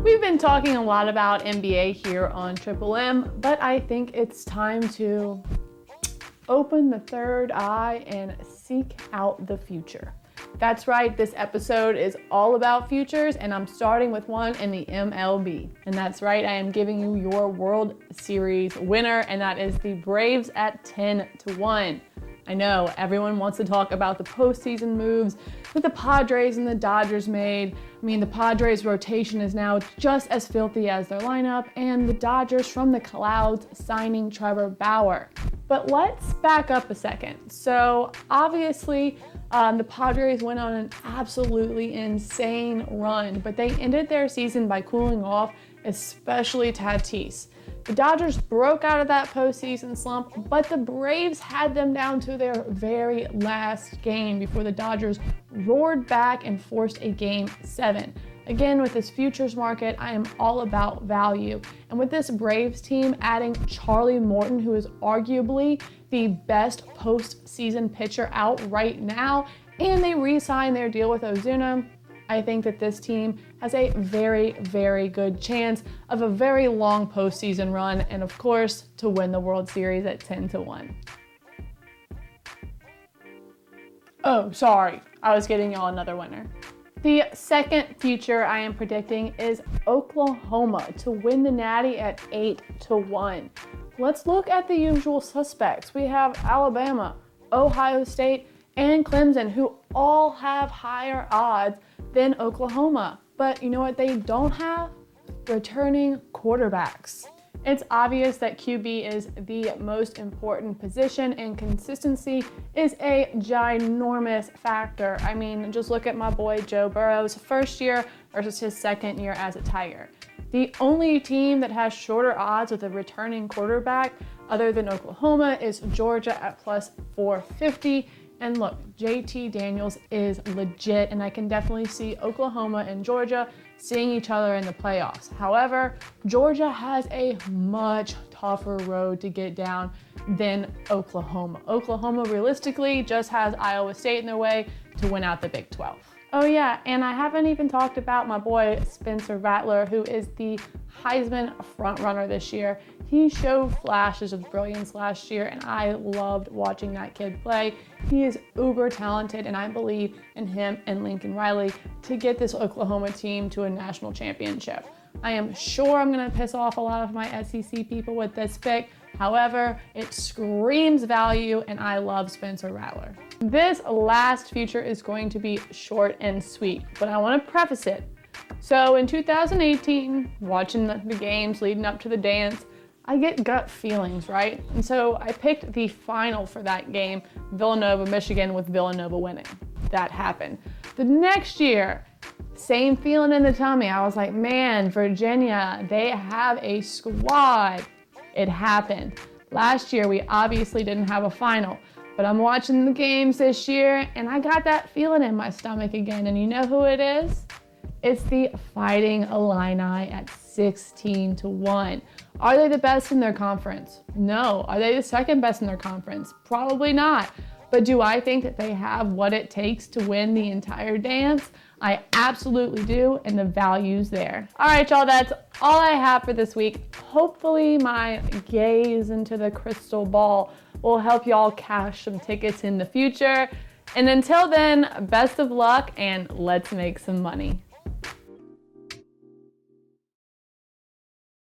We've been talking a lot about NBA here on Triple M, but I think it's time to open the third eye and seek out the future. That's right, this episode is all about futures, and I'm starting with one in the MLB. And that's right, I am giving you your World Series winner, and that is the Braves at 10-1. I know everyone wants to talk about the postseason moves that the Padres and the Dodgers made. I mean, the Padres' rotation is now just as filthy as their lineup, and the Dodgers from the clouds signing Trevor Bauer. But let's back up a second. So obviously, the Padres went on an absolutely insane run, but they ended their season by cooling off, especially Tatis. The Dodgers broke out of that postseason slump, but the Braves had them down to their very last game before the Dodgers roared back and forced a Game 7. Again, with this futures market, I am all about value. And with this Braves team adding Charlie Morton, who is arguably the best postseason pitcher out right now, and they re-signed their deal with Ozuna, I think that this team has a very, very good chance of a very long postseason run and, of course, to win the World Series at 10-1. Oh, sorry. I was getting y'all another winner. The second future I am predicting is Oklahoma to win the Natty at 8-1. Let's look at the usual suspects. We have Alabama, Ohio State, and Clemson, who all have higher odds than Oklahoma. But you know what they don't have? Returning quarterbacks. It's obvious that QB is the most important position, and consistency is a ginormous factor. I mean, just look at my boy Joe Burrow's first year versus his second year as a Tiger. The only team that has shorter odds with a returning quarterback other than Oklahoma is Georgia at plus 450. And look, JT Daniels is legit, and I can definitely see Oklahoma and Georgia seeing each other in the playoffs. However, Georgia has a much tougher road to get down than Oklahoma. Oklahoma realistically just has Iowa State in their way to win out the Big 12. Oh yeah, and I haven't even talked about my boy Spencer Rattler, who is the Heisman frontrunner this year. He showed flashes of brilliance last year, and I loved watching that kid play. He is uber talented, and I believe in him and Lincoln Riley to get this Oklahoma team to a national championship. I am sure I'm going to piss off a lot of my SEC people with this pick. However, it screams value, and I love Spencer Rattler. This last future is going to be short and sweet, but I want to preface it. So in 2018, watching the games leading up to the dance, I get gut feelings, right? And so I picked the final for that game, Villanova, Michigan, with Villanova winning. That happened. The next year, same feeling in the tummy. I was like, man, Virginia, they have a squad. It happened. Last year, we obviously didn't have a final, but I'm watching the games this year, and I got that feeling in my stomach again. And you know who it is? It's the Fighting Illini at 16-1. Are they the best in their conference? No. Are they the second best in their conference? Probably not. But do I think that they have what it takes to win the entire dance? I absolutely do, and the value's there. All right, y'all, that's all I have for this week. Hopefully my gaze into the crystal ball will help y'all cash some tickets in the future. And until then, best of luck, and let's make some money.